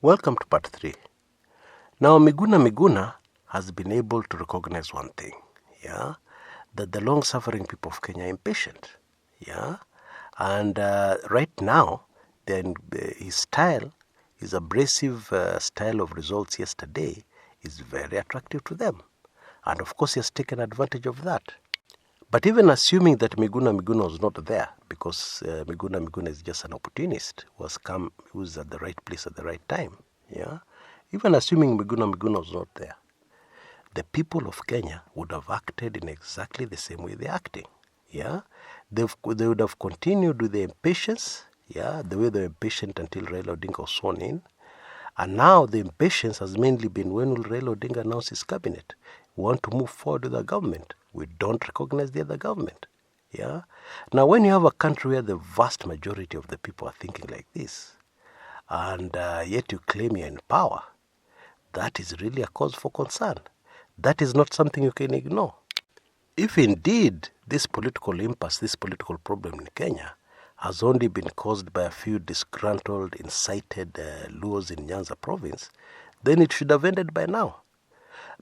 Welcome to part 3. Now, Miguna has been able to recognize one thing, that the long-suffering people of Kenya are impatient, and right now, then his style, his abrasive style of results yesterday is very attractive to them, and of course, he has taken advantage of that. But even assuming that Miguna was not there, because Miguna is just an opportunist who's at the right place at the right time, even assuming Miguna was not there, the people of Kenya would have acted in exactly the same way they're acting, They would have continued with the impatience, the way they were impatient until Raila Odinga was sworn in, and now the impatience has mainly been when will Raila Odinga announce his cabinet? We want to move forward with the government. We don't recognize the other government. Now, when you have a country where the vast majority of the people are thinking like this, and yet you claim you're in power, that is really a cause for concern. That is not something you can ignore. If indeed this political impasse, this political problem in Kenya has only been caused by a few disgruntled, incited Luos in Nyanza province, then it should have ended by now.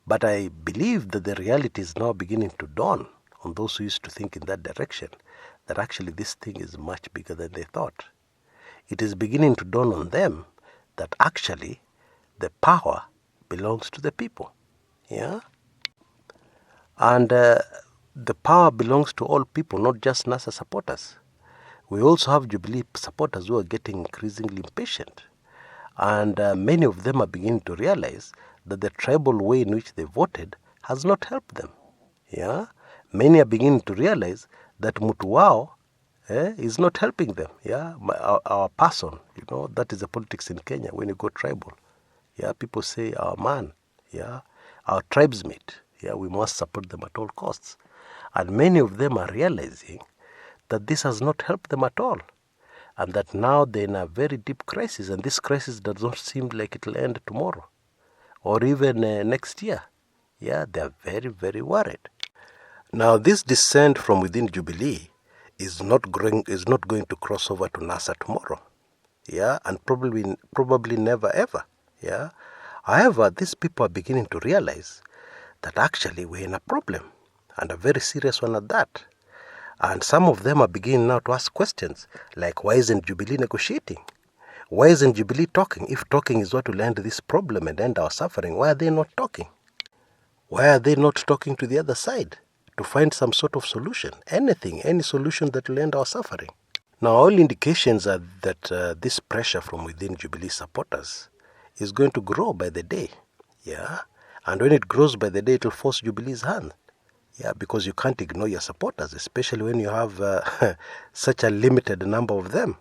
But I believe that the reality is now beginning to dawn on those who used to think in that direction, that actually this thing is much bigger than they thought. It is beginning to dawn on them that actually the power belongs to the people, and the power belongs to all people, not just NASA supporters. We also have Jubilee supporters who are getting increasingly impatient, and many of them are beginning to realize that the tribal way in which they voted has not helped them. Many are beginning to realize that Mutuwao is not helping them. Our person, that is the politics in Kenya. When you go tribal, people say our man, our tribesmate. We must support them at all costs, and many of them are realizing that this has not helped them at all, and that now they're in a very deep crisis, and this crisis does not seem like it will end tomorrow or even next year. They're very, very worried. Now, this dissent from within Jubilee is not going to cross over to NASA tomorrow, and probably never ever, However, these people are beginning to realize that actually we're in a problem, and a very serious one at that. And some of them are beginning now to ask questions like, why isn't Jubilee negotiating? Why isn't Jubilee talking? If talking is what will end this problem and end our suffering, why are they not talking? Why are they not talking to the other side to find some sort of solution? Any solution that will end our suffering. Now, all indications are that this pressure from within Jubilee supporters is going to grow by the day, And when it grows by the day, it will force Jubilee's hand. Because you can't ignore your supporters, especially when you have such a limited number of them.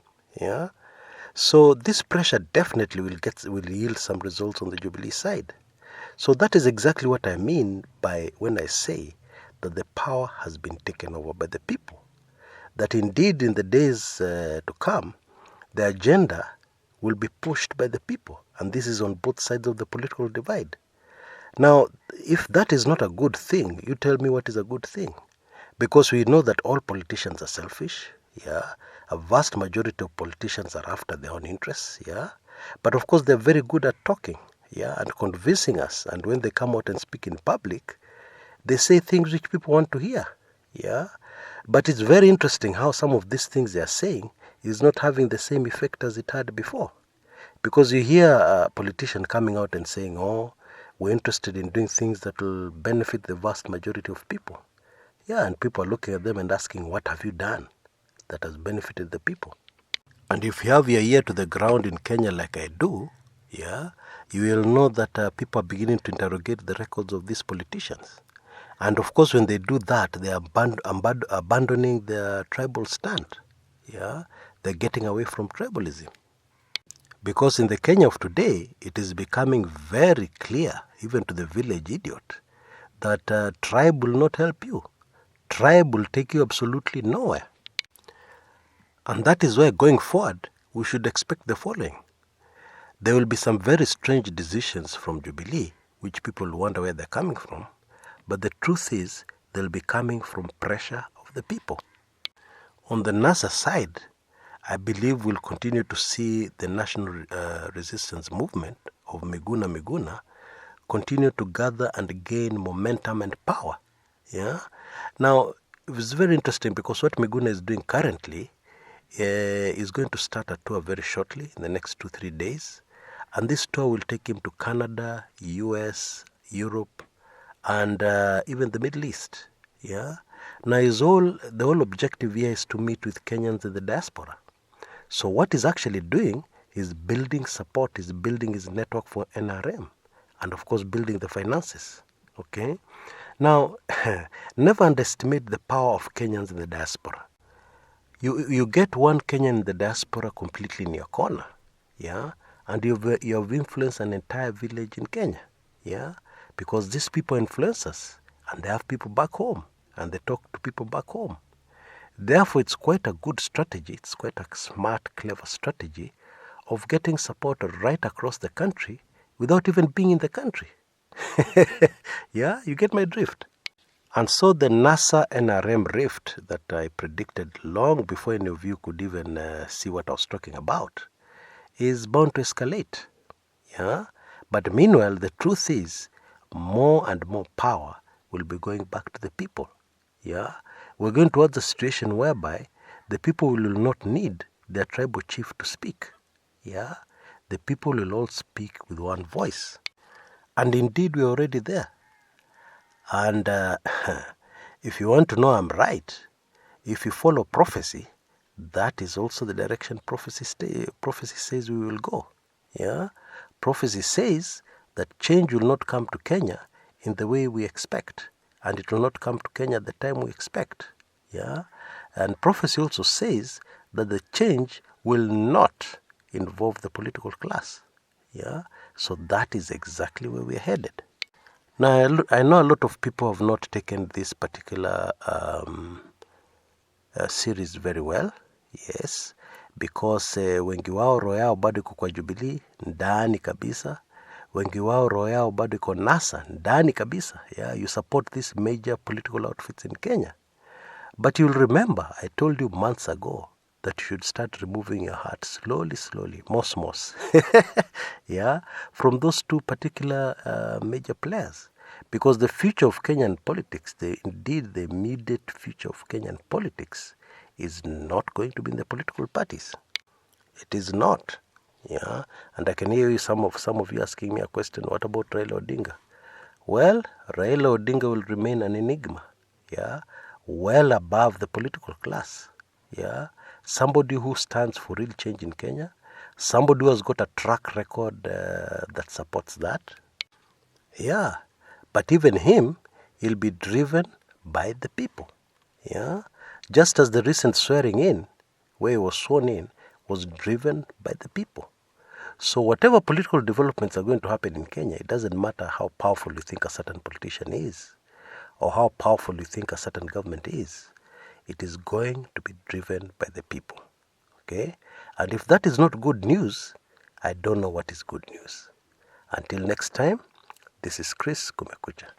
So this pressure definitely will yield some results on the Jubilee side. So that is exactly what I mean by when I say that the power has been taken over by the people. That indeed in the days to come, the agenda will be pushed by the people. And this is on both sides of the political divide. Now, if that is not a good thing, you tell me what is a good thing. Because we know that all politicians are selfish, A vast majority of politicians are after their own interests, But of course, they're very good at talking, and convincing us. And when they come out and speak in public, they say things which people want to hear, But it's very interesting how some of these things they are saying is not having the same effect as it had before. Because you hear a politician coming out and saying, we're interested in doing things that will benefit the vast majority of people. And people are looking at them and asking, what have you done that has benefited the people? And if you have your ear to the ground in Kenya like I do, you will know that people are beginning to interrogate the records of these politicians. And of course, when they do that, they are abandoning their tribal stand. They're getting away from tribalism. Because in the Kenya of today, it is becoming very clear, even to the village idiot, that tribe will not help you. Tribe will take you absolutely nowhere. And that is why going forward, we should expect the following. There will be some very strange decisions from Jubilee, which people wonder where they're coming from. But the truth is, they'll be coming from pressure of the people. On the NASA side, I believe we'll continue to see the national resistance movement of Miguna continue to gather and gain momentum and power. Yeah. Now, it was very interesting because what Miguna is doing currently is going to start a tour very shortly in the next 2-3 days. And this tour will take him to Canada, US, Europe, and even the Middle East. Yeah. Now, the whole objective here is to meet with Kenyans in the diaspora. So what he's actually doing is building support, is building his network for NRM, and of course building the finances. Okay. Now, never underestimate the power of Kenyans in the diaspora. You get one Kenyan in the diaspora completely in your corner, yeah, and you have influenced an entire village in Kenya, yeah, because these people influence us, and they have people back home, and they talk to people back home. Therefore, it's quite a good strategy. It's quite a smart, clever strategy of getting support right across the country without even being in the country. Yeah, you get my drift. And so the NASA NRM rift that I predicted long before any of you could even see what I was talking about is bound to escalate. Yeah? But meanwhile, the truth is more and more power will be going back to the people. Yeah? We're going towards a situation whereby the people will not need their tribal chief to speak. Yeah? The people will all speak with one voice. And indeed, we're already there. And if you want to know I'm right, if you follow prophecy, that is also the direction prophecy says we will go. Yeah? Prophecy says that change will not come to Kenya in the way we expect, and it will not come to Kenya at the time we expect. Yeah? And prophecy also says that the change will not involve the political class. Yeah? So that is exactly where we're headed. Now, I know a lot of people have not taken this particular series very well, yes, because wengi wao roho yao bado iko kwa Jubilee, ndani kabisa. Wengi wao roho yao bado iko NASA, ndani kabisa. Yeah, you support these major political outfits in Kenya. But you'll remember, I told you months ago that you should start removing your heart slowly, mos. Yeah, from those two particular major players. Because the future of Kenyan politics, the immediate future of Kenyan politics is not going to be in the political parties. It is not. Yeah, and I can hear you, some of you asking me a question, what about Raila Odinga? Well, Raila Odinga will remain an enigma. Yeah, well above the political class. Yeah, somebody who stands for real change in Kenya, somebody who has got a track record that supports that. Yeah, but even him, he'll be driven by the people. Yeah, just as the recent swearing in, where he was sworn in, was driven by the people. So whatever political developments are going to happen in Kenya, it doesn't matter how powerful you think a certain politician is, or how powerful you think a certain government is. It is going to be driven by the people. Okay? And if that is not good news, I don't know what is good news. Until next time, this is Chris Kumekucha.